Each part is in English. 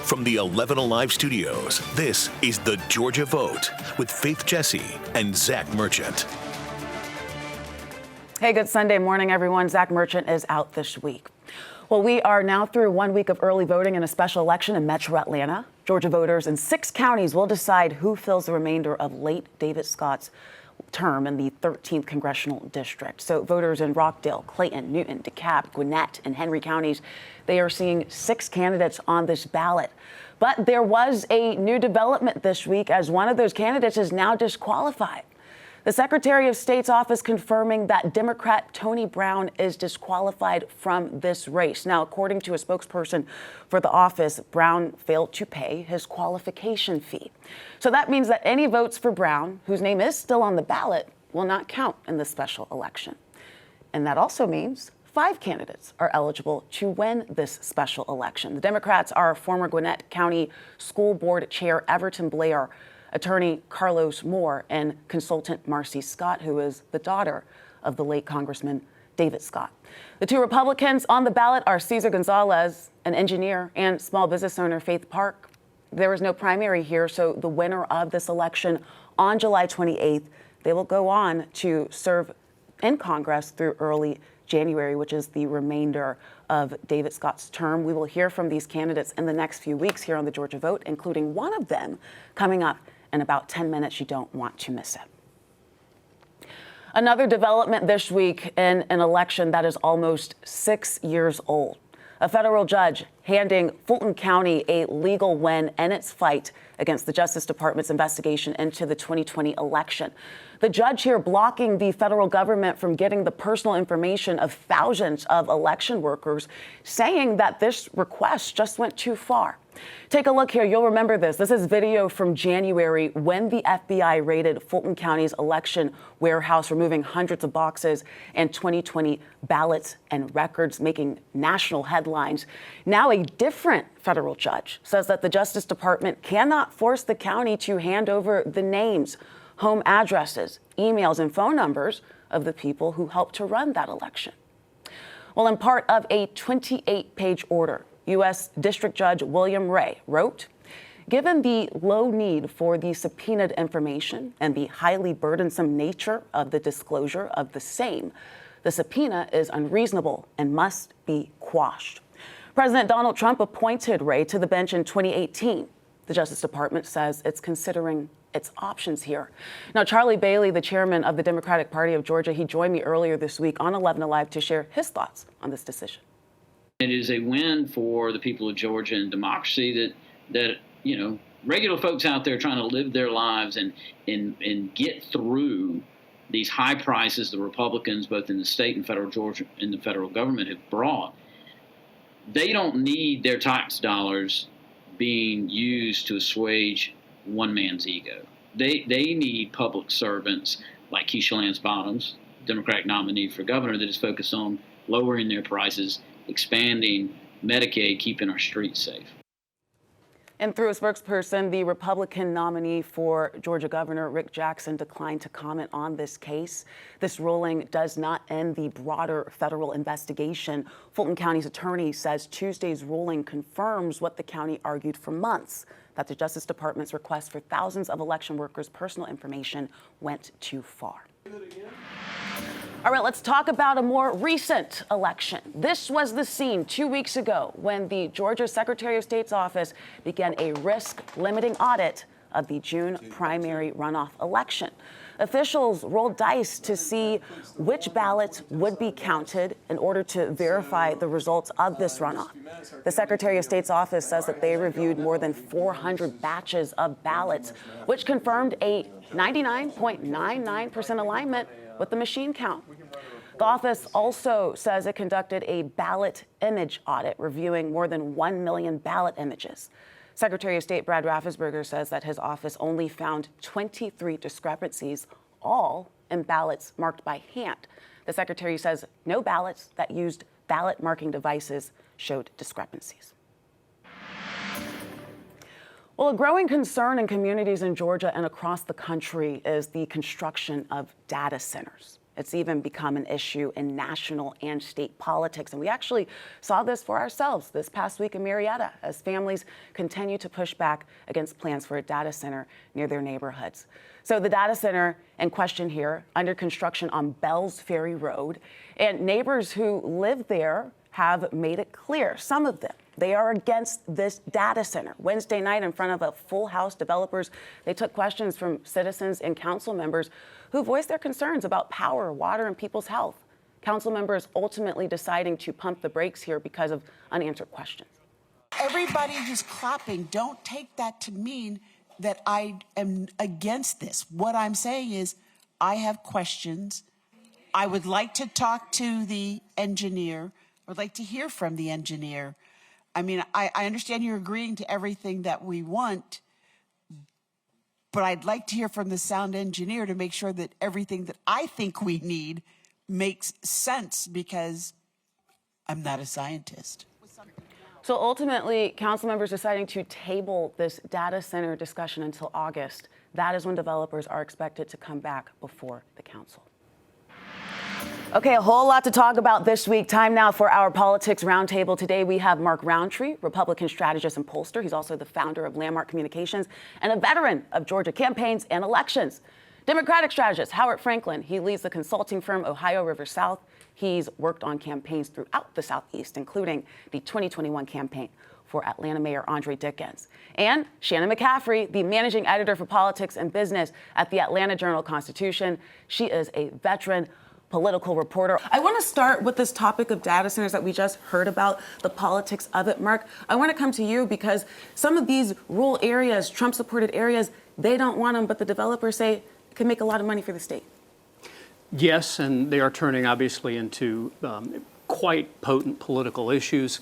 From the 11 Alive studios, this is The Georgia Vote with Faith Jesse and Zach Merchant. Hey, good Sunday morning, everyone. Zach Merchant is out this week. Well, we are now through 1 week of early voting in a special election in Metro Atlanta. Georgia voters in 6 counties will decide who fills the remainder of late David Scott's term in the 13th congressional district. So voters in Rockdale, Clayton, Newton, DeKalb, Gwinnett, and Henry counties, they are seeing 6 candidates on this ballot. But there was a new development this week as one of those candidates is now disqualified. The Secretary of State's office confirming that Democrat Tony Brown is disqualified from this race. Now, according to a spokesperson for the office, Brown failed to pay his qualification fee. So that means that any votes for Brown, whose name is still on the ballot, will not count in the special election. And that also means 5 candidates are eligible to win this special election. The Democrats are former Gwinnett County School Board Chair Everton Blair, attorney Carlos Moore, and consultant Marcy Scott, who is the daughter of the late Congressman David Scott. The 2 Republicans on the ballot are Cesar Gonzalez, an engineer, and small business owner Faith Park. There is no primary here, so the winner of this election on July 28th, they will go on to serve in Congress through early January, which is the remainder of David Scott's term. We will hear from these candidates in the next few weeks here on the Georgia Vote, including one of them coming up in about 10 minutes. You don't want to miss it. Another development this week in an election that is almost 6 years old. A federal judge handing Fulton County a legal win in its fight against the Justice Department's investigation into the 2020 election. The judge here blocking the federal government from getting the personal information of thousands of election workers, saying that this request just went too far. Take a look here. You'll remember this. This is video from January when the FBI raided Fulton County's election warehouse, removing hundreds of boxes and 2020 ballots and records, making national headlines. Now a different federal judge says that the Justice Department cannot force the county to hand over the names, home addresses, emails, and phone numbers of the people who helped to run that election. Well, in part of a 28-page order, U.S. District Judge William Ray wrote, "Given the low need for the subpoenaed information and the highly burdensome nature of the disclosure of the same, the subpoena is unreasonable and must be quashed." President Donald Trump appointed Ray to the bench in 2018. The Justice Department says it's considering its options here. Now, Charlie Bailey, the chairman of the Democratic Party of Georgia, he joined me earlier this week on 11 Alive to share his thoughts on this decision. It is a win for the people of Georgia and democracy that regular folks out there trying to live their lives and get through these high prices the Republicans, both in the state and federal Georgia and the federal government, have brought. They don't need their tax dollars being used to assuage one man's ego. They need public servants like Keisha Lance Bottoms, Democratic nominee for governor, that is focused on lowering their prices, expanding Medicaid, keeping our streets safe. And through a spokesperson, the Republican nominee for Georgia Governor Rick Jackson declined to comment on this case. This ruling does not end the broader federal investigation. Fulton County's attorney says Tuesday's ruling confirms what the county argued for months, that the Justice Department's request for thousands of election workers' personal information went too far. All right, let's talk about a more recent election. This was the scene 2 weeks ago when the Georgia Secretary of State's office began a risk-limiting audit of the June primary runoff election. Officials rolled dice to see which ballots would be counted in order to verify the results of this runoff. The Secretary of State's office says that they reviewed more than 400 batches of ballots, which confirmed a 99.99% alignment with the machine count. The office also says it conducted a ballot image audit, reviewing more than 1 million ballot images. Secretary of State Brad Raffensperger says that his office only found 23 discrepancies, all in ballots marked by hand. The secretary says no ballots that used ballot marking devices showed discrepancies. Well, a growing concern in communities in Georgia and across the country is the construction of data centers. It's even become an issue in national and state politics. And we actually saw this for ourselves this past week in Marietta as families continue to push back against plans for a data center near their neighborhoods. So the data center in question here, under construction on Bells Ferry Road, and neighbors who live there have made it clear, some of them, they are against this data center. Wednesday night, in front of a full house, developers, they took questions from citizens and council members who voiced their concerns about power, water, and people's health. Council members ultimately deciding to pump the brakes here because of unanswered questions. Everybody who's clapping, don't take that to mean that I am against this. What I'm saying is I have questions. I would like to talk to the engineer. I would like to hear from the engineer. I mean, I understand you're agreeing to everything that we want, but I'd like to hear from the sound engineer to make sure that everything that I think we need makes sense, because I'm not a scientist. So ultimately, council members deciding to table this data center discussion until August. That is when developers are expected to come back before the council. Okay, a whole lot to talk about this week. Time now for our Politics Roundtable. Today we have Mark Rountree, Republican strategist and pollster. He's also the founder of Landmark Communications and a veteran of Georgia campaigns and elections. Democratic strategist Howard Franklin. He leads the consulting firm Ohio River South. He's worked on campaigns throughout the Southeast, including the 2021 campaign for Atlanta Mayor Andre Dickens. And Shannon McCaffrey, the managing editor for politics and business at the Atlanta Journal-Constitution. She is a veteran political reporter. I want to start with this topic of data centers that we just heard about, the politics of it. Mark, I want to come to you because some of these rural areas, Trump-supported areas, they don't want them, but the developers say it can make a lot of money for the state. Yes, and they are turning obviously into quite potent political issues.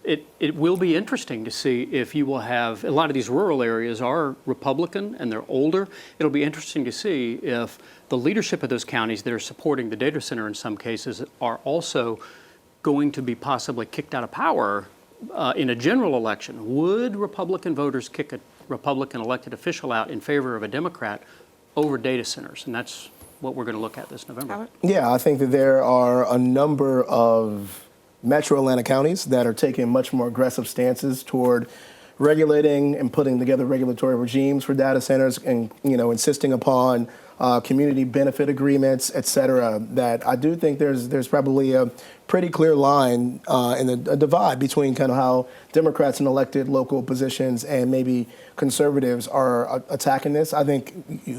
It will be interesting to see if you will have, a lot of these rural areas are Republican and they're older. It'll be interesting to see if the leadership of those counties that are supporting the data center in some cases are also going to be possibly kicked out of power in a general election. Would Republican voters kick a Republican elected official out in favor of a Democrat over data centers? And that's what we're going to look at this November. Yeah, I think that there are a number of metro Atlanta counties that are taking much more aggressive stances toward regulating and putting together regulatory regimes for data centers and, insisting upon community benefit agreements, et cetera, that I do think there's probably a pretty clear line and a divide between kind of how Democrats in elected local positions and maybe conservatives are attacking this. I think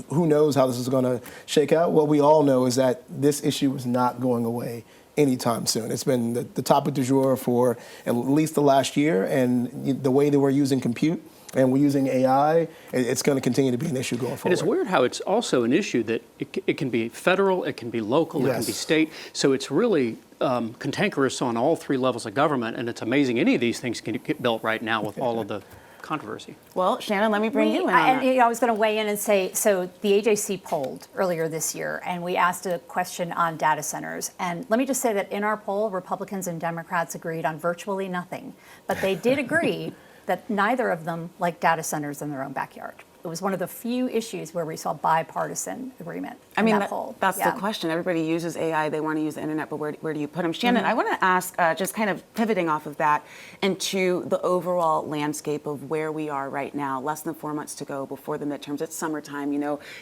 who knows how this is going to shake out. What we all know is that this issue is not going away anytime soon. It's been the topic du jour for at least the last year, and the way that we're using compute and we're using AI, it's going to continue to be an issue going forward. And it's weird how it's also an issue that it can be federal, it can be local, yes. It can be state. So it's really cantankerous on all three levels of government, and it's amazing any of these things can get built right now with all of the controversy. Well, Shannon, let me bring you in on that. I was going to weigh in and say, so the AJC polled earlier this year, and we asked a question on data centers. And let me just say that in our poll, Republicans and Democrats agreed on virtually nothing. But they did agree that neither of them like data centers in their own backyard. It was one of the few issues where we saw bipartisan agreement in that poll. That's the question. Everybody uses AI. They want to use the internet, but where do you put them? Shannon, I want to ask, just kind of pivoting off of that into the overall landscape of where we are right now. Less than 4 months to go before the midterms. It's summertime.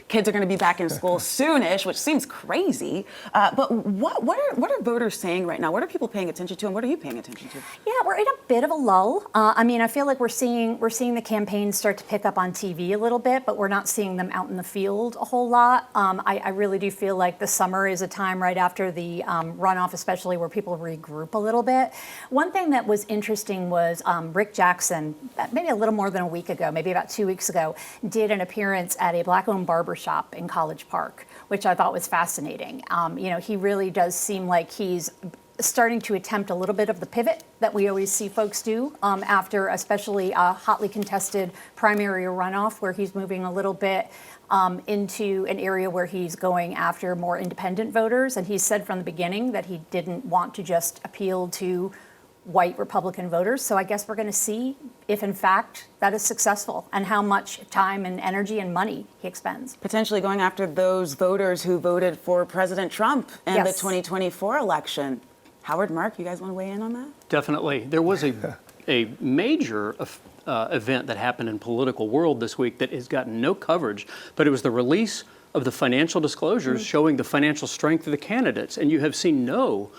Kids are going to be back in school soonish, which seems crazy. But what are voters saying right now? What are people paying attention to, and what are you paying attention to? Yeah, we're in a bit of a lull. I feel like we're seeing the campaigns start to pick up on TV a little bit, but we're not seeing them out in the field a whole lot. I really do feel like the summer is a time right after the runoff, especially where people regroup a little bit. One thing that was interesting was Rick Jackson, maybe a little more than a week ago, maybe about 2 weeks ago, did an appearance at a Black-owned barbershop in College Park, which I thought was fascinating. He really does seem like he's starting to attempt a little bit of the pivot that we always see folks do after especially a hotly contested primary or runoff, where he's moving a little bit into an area where he's going after more independent voters. And he said from the beginning that he didn't want to just appeal to white Republican voters. So I guess we're going to see if, in fact, that is successful and how much time and energy and money he expends. Potentially going after those voters who voted for President Trump in the 2024 election. Howard, Mark, you guys want to weigh in on that? Definitely. There was a major event that happened in political world this week that has gotten no coverage, but it was the release of the financial disclosures showing the financial strength of the candidates. And you have seen no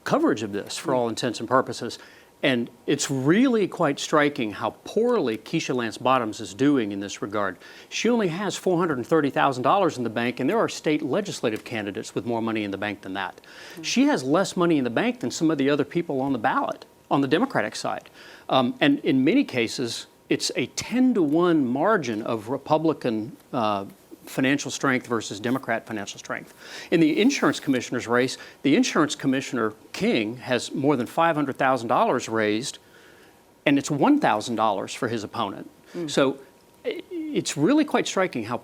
coverage of this for all intents and purposes. And it's really quite striking how poorly Keisha Lance Bottoms is doing in this regard. She only has $430,000 in the bank, and there are state legislative candidates with more money in the bank than that. She has less money in the bank than some of the other people on the ballot on the Democratic side. And in many cases, it's a 10-to-1 margin of Republican financial strength versus Democrat financial strength. In the insurance commissioner's race, the insurance commissioner, King, has more than $500,000 raised, and it's $1,000 for his opponent. So it's really quite striking how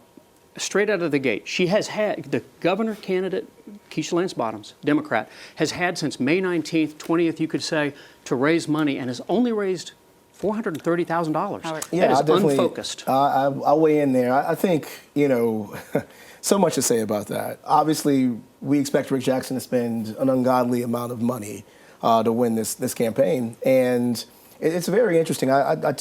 straight out of the gate, she has had, the governor candidate, Keisha Lance Bottoms, Democrat, has had since May 19th, 20th, you could say, to raise money, and has only raised $430,000. Yeah, that is unfocused. I'll weigh in there. I think, so much to say about that. Obviously, we expect Rick Jackson to spend an ungodly amount of money to win this campaign. And it's very interesting. I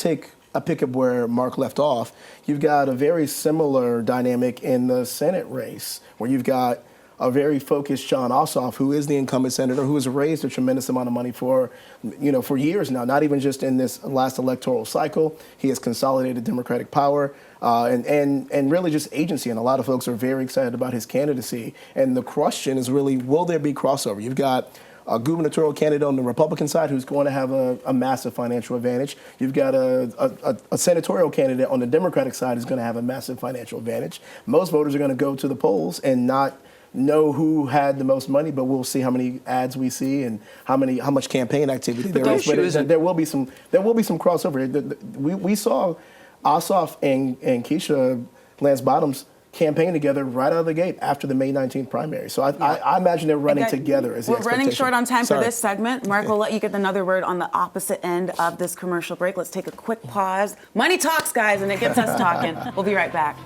pick up where Mark left off. You've got a very similar dynamic in the Senate race, where you've got a very focused Jon Ossoff, who is the incumbent senator, who has raised a tremendous amount of money for years now, not even just in this last electoral cycle. He has consolidated Democratic power and really just agency. And a lot of folks are very excited about his candidacy. And the question is really, will there be crossover? You've got a gubernatorial candidate on the Republican side who's going to have a massive financial advantage. You've got a senatorial candidate on the Democratic side who's going to have a massive financial advantage. Most voters are going to go to the polls and not know who had the most money, but we'll see how many ads we see and how much campaign activity there is. But there will be some crossover. We saw Ossoff and Keisha Lance Bottoms campaign together right out of the gate after the May 19th primary. So I imagine they're running together as the expectation. We're running short on time for this segment. Mark, we'll let you get another word on the opposite end of this commercial break. Let's take a quick pause. Money talks, guys, and it gets us talking. We'll be right back.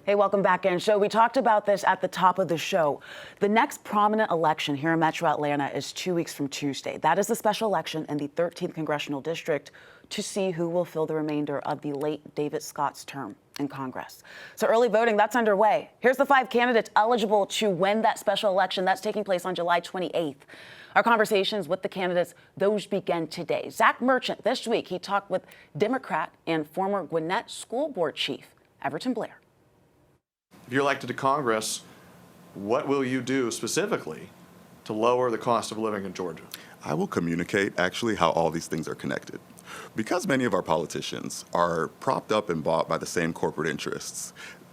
Hey, welcome back in. We talked about this at the top of the show. The next prominent election here in Metro Atlanta is 2 weeks from Tuesday. That is the special election in the 13th Congressional District to see who will fill the remainder of the late David Scott's term in Congress. So early voting, that's underway. Here's the 5 candidates eligible to win that special election. That's taking place on July 28th. Our conversations with the candidates, those begin today. Zach Merchant, this week, he talked with Democrat and former Gwinnett School Board Chief, Everton Blair. If you're elected to Congress, what will you do specifically to lower the cost of living in Georgia? I will communicate actually how all these things are connected. Because many of our politicians are propped up and bought by the same corporate interests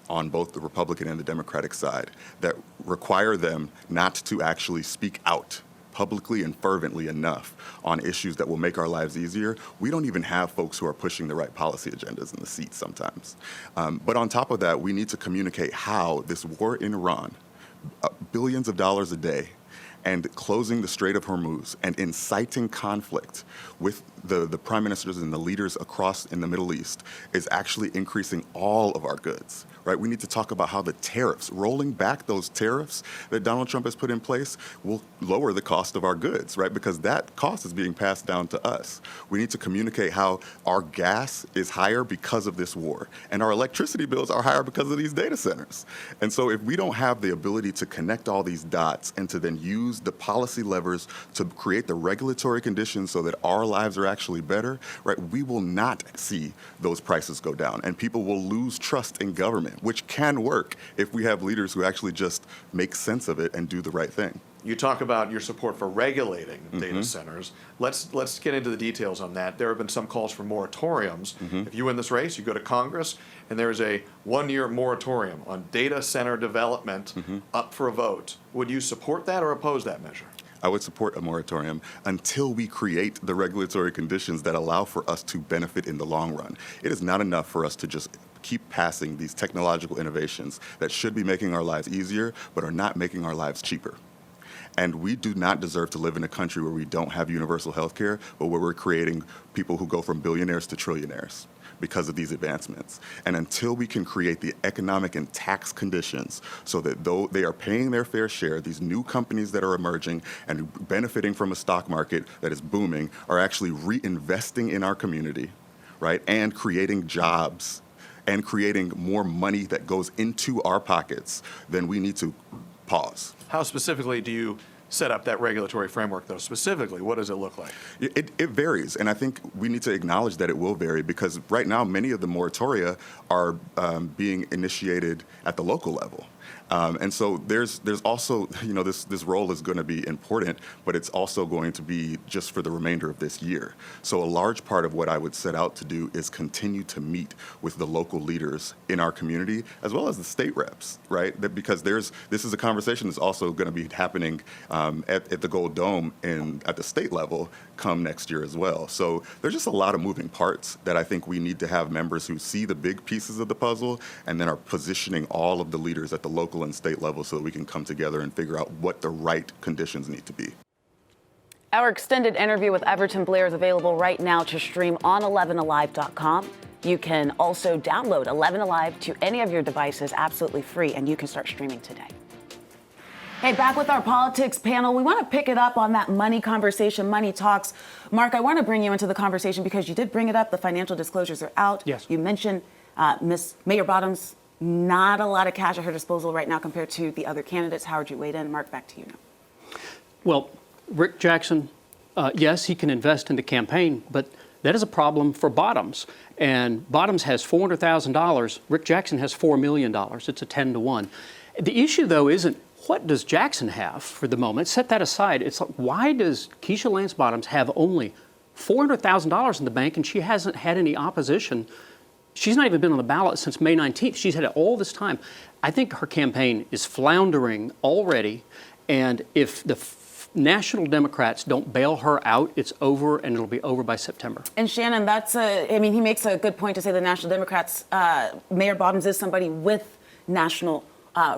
on both the Republican and the Democratic side that require them not to actually speak out publicly and fervently enough on issues that will make our lives easier, we don't even have folks who are pushing the right policy agendas in the seats sometimes. But on top of that, we need to communicate how this war in Iran, billions of dollars a day, and closing the Strait of Hormuz and inciting conflict with the prime ministers and the leaders across in the Middle East is actually increasing all of our goods, right? We need to talk about how the tariffs, rolling back those tariffs that Donald Trump has put in place will lower the cost of our goods, right? Because that cost is being passed down to us. We need to communicate how our gas is higher because of this war and our electricity bills are higher because of these data centers. And so if we don't have the ability to connect all these dots and to then use the policy levers to create the regulatory conditions so that our lives are actually better, right, we will not see those prices go down and people will lose trust in government, which can work if we have leaders who actually just make sense of it and do the right thing. You talk about your support for regulating data centers. Let's get into the details on that. There have been some calls for moratoriums. If you win this race, you go to Congress, and there's a 1-year moratorium on data center development up for a vote. Would you support that or oppose that measure? I would support a moratorium until we create the regulatory conditions that allow for us to benefit in the long run. It is not enough for us to just keep passing these technological innovations that should be making our lives easier, but are not making our lives cheaper. And we do not deserve to live in a country where we don't have universal health care, but where we're creating people who go from billionaires to trillionaires because of these advancements. And until we can create the economic and tax conditions so that though they are paying their fair share, these new companies that are emerging and benefiting from a stock market that is booming are actually reinvesting in our community, right? And creating jobs and creating more money that goes into our pockets, then we need to pause. How specifically do you set up that regulatory framework, though? Specifically, what does it look like? It varies, and I think we need to acknowledge that it will vary because right now many of the moratoria are being initiated at the local level. And so there's also, this role is going to be important, but it's also going to be just for the remainder of this year. So a large part of what I would set out to do is continue to meet with the local leaders in our community, as well as the state reps, right? Because this is a conversation that's also going to be happening at the Gold Dome and at the state level come next year as well. So there's just a lot of moving parts that I think we need to have members who see the big pieces of the puzzle and then are positioning all of the leaders at the local and state level so that we can come together and figure out what the right conditions need to be. Our extended interview with Everton Blair is available right now to stream on 11alive.com. You can also download 11 Alive to any of your devices absolutely free, and you can start streaming today. Hey, back with our politics panel. We want to pick it up on that money conversation, money talks. Mark, I want to bring you into the conversation because you did bring it up. The financial disclosures are out. Yes. You mentioned Miss Mayor Bottoms, not a lot of cash at her disposal right now compared to the other candidates. How would you weigh in? Mark, back to you now. Well, Rick Jackson, yes, he can invest in the campaign, but that is a problem for Bottoms. And Bottoms has $400,000. Rick Jackson has $4 million. It's a 10-to-1. The issue, though, isn't what does Jackson have for the moment. Set that aside. It's like, why does Keisha Lance Bottoms have only $400,000 in the bank and she hasn't had any opposition? She's not even been on the ballot since May 19th. She's had it all this time. I think her campaign is floundering already. And if the National Democrats don't bail her out, it's over, and it'll be over by September. And Shannon, he makes a good point to say the National Democrats, Mayor Bottoms is somebody with national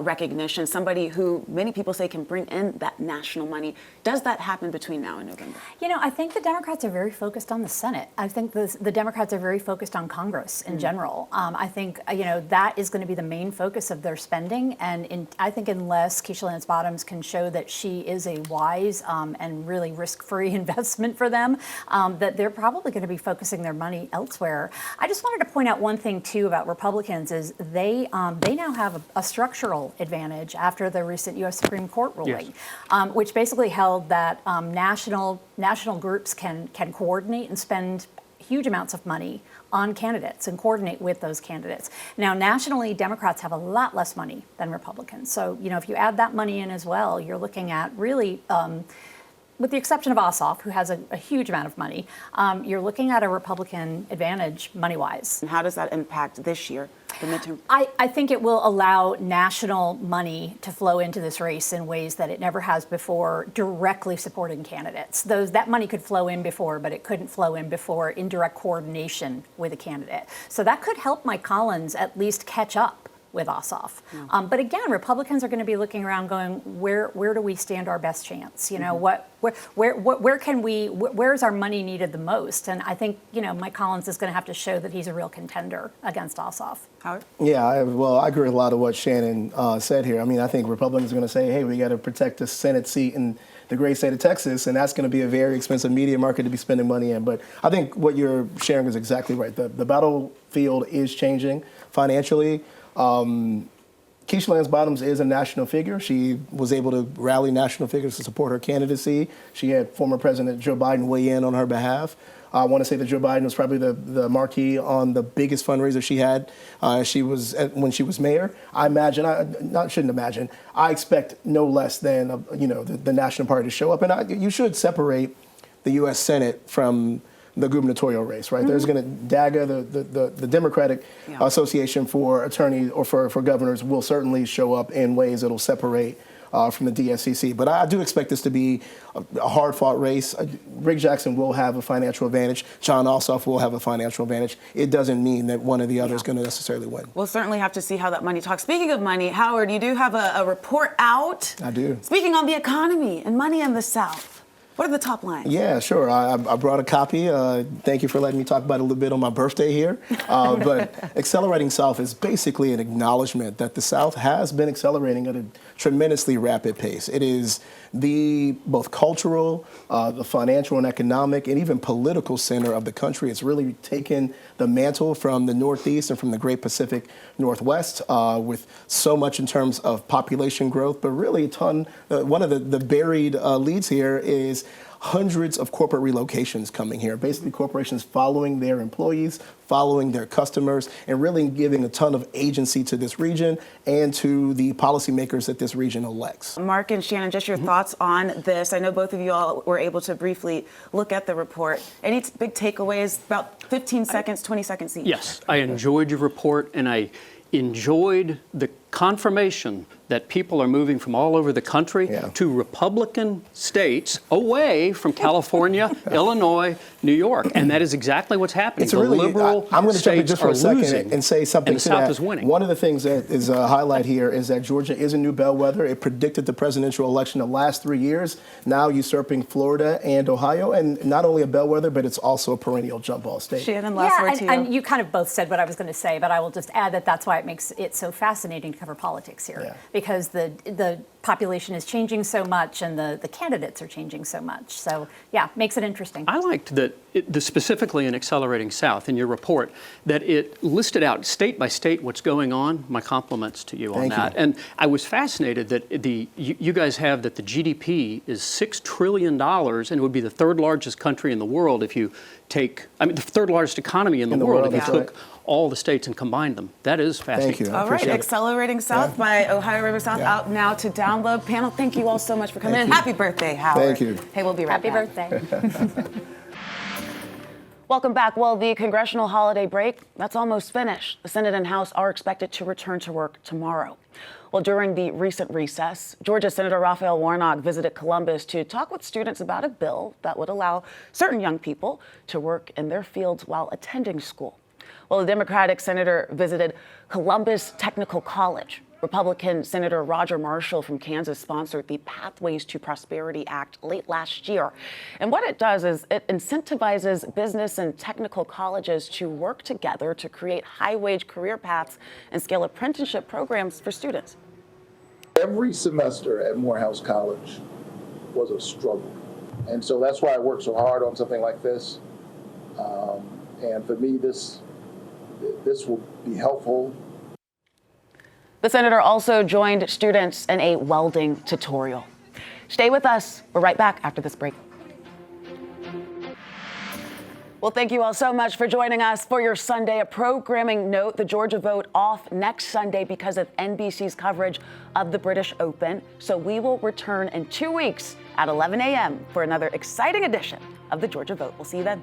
recognition, somebody who many people say can bring in that national money. Does that happen between now and November? I think the Democrats are very focused on the Senate. I think the Democrats are very focused on Congress in general. I think, that is going to be the main focus of their spending. And I think unless Keisha Lance Bottoms can show that she is a wise and really risk-free investment for them, that they're probably going to be focusing their money elsewhere. I just wanted to point out one thing, too, about Republicans is they now have a structural advantage after the recent U.S. Supreme Court ruling, yes. Which basically held that national groups can coordinate and spend huge amounts of money on candidates and coordinate with those candidates. Now, nationally, Democrats have a lot less money than Republicans. So, if you add that money in as well, you're looking at really, with the exception of Ossoff, who has a huge amount of money, you're looking at a Republican advantage money-wise. And how does that impact this year, the midterm? I think it will allow national money to flow into this race in ways that it never has before, directly supporting candidates. That money could flow in before, but it couldn't flow in before in direct coordination with a candidate. So that could help Mike Collins at least catch up with Ossoff. But again, Republicans are going to be looking around going, where do we stand our best chance? Where's our money needed the most? And I think, Mike Collins is going to have to show that he's a real contender against Ossoff. Howard? Yeah, I agree with a lot of what Shannon said here. I think Republicans are going to say, hey, we got to protect the Senate seat in the great state of Texas, and that's going to be a very expensive media market to be spending money in. But I think what you're sharing is exactly right. The battlefield is changing financially. Keisha Lance Bottoms is a national figure. She was able to rally national figures to support her candidacy. She had former President Joe Biden weigh in on her behalf. I want to say that Joe Biden was probably the marquee on the biggest fundraiser she had. When she was mayor. I expect no less than the National Party to show up. And you should separate the U.S. Senate from the gubernatorial race, right? Mm-hmm. There's going to DAGA, the Democratic Association for Attorneys or for governors will certainly show up in ways that'll separate from the DSCC. But I do expect this to be a hard-fought race. Rick Jackson will have a financial advantage. Jon Ossoff will have a financial advantage. It doesn't mean that one or the other is going to necessarily win. We'll certainly have to see how that money talks. Speaking of money, Howard, you do have a report out. I do. Speaking on the economy and money in the South. What are the top lines? Yeah, sure. I brought a copy. Thank you for letting me talk about it a little bit on my birthday here. But Accelerating South is basically an acknowledgement that the South has been accelerating at a tremendously rapid pace. It is the both cultural, the financial and economic, and even political center of the country. It's really taken the mantle from the Northeast and from the Great Pacific Northwest with so much in terms of population growth, but really a ton. One of the buried leads here is hundreds of corporate relocations coming here. Basically, corporations following their employees, following their customers, and really giving a ton of agency to this region and to the policymakers that this region elects. Mark and Shannon, just your thoughts on this. I know both of you all were able to briefly look at the report. Any big takeaways? About 15 seconds, 20 seconds each. Yes, I enjoyed your report, and I enjoyed the confirmation that people are moving from all over the country to Republican states away from California, Illinois, New York. And that is exactly what's happening. It's really, liberal I'm going to jump in states just for are a second losing, and say something and the to South that. is winning. One of the things that is a highlight here is that Georgia is a new bellwether. It predicted the presidential election the last 3 years, now usurping Florida and Ohio. And not only a bellwether, but it's also a perennial jump ball state. Shannon, last word to you. And you kind of both said what I was going to say, but I will just add that that's why it makes it so fascinating to cover politics here, because the population is changing so much and the candidates are changing so much. So, yeah, makes it interesting. I liked that, specifically in Accelerating South, in your report, that it listed out state by state what's going on. My compliments to you on that. And I was fascinated that you guys have that the GDP is $6 trillion and it would be the third largest country in the world if you take, the third largest economy in the world if you took all the states and combined them. That is fascinating. Thank you. All right, Accelerating South by Ohio River South out now to download. Panel, thank you all so much for coming in. Happy birthday, Howard. Thank you. Hey, we'll be right back. Happy birthday. Welcome back. Well, the congressional holiday break, that's almost finished. The Senate and House are expected to return to work tomorrow. Well, during the recent recess, Georgia Senator Raphael Warnock visited Columbus to talk with students about a bill that would allow certain young people to work in their fields while attending school. Well, the Democratic senator visited Columbus Technical College. Republican Senator Roger Marshall from Kansas sponsored the Pathways to Prosperity Act late last year. And what it does is it incentivizes business and technical colleges to work together to create high-wage career paths and scale apprenticeship programs for students. Every semester at Morehouse College was a struggle. And so that's why I work so hard on something like this. And for me, this will be helpful. The senator also joined students in a welding tutorial. Stay with us. We're right back after this break. Well, thank you all so much for joining us for your Sunday. A programming note, the Georgia vote off next Sunday because of NBC's coverage of the British Open. So we will return in 2 weeks at 11 a.m. for another exciting edition of the Georgia Vote. We'll see you then.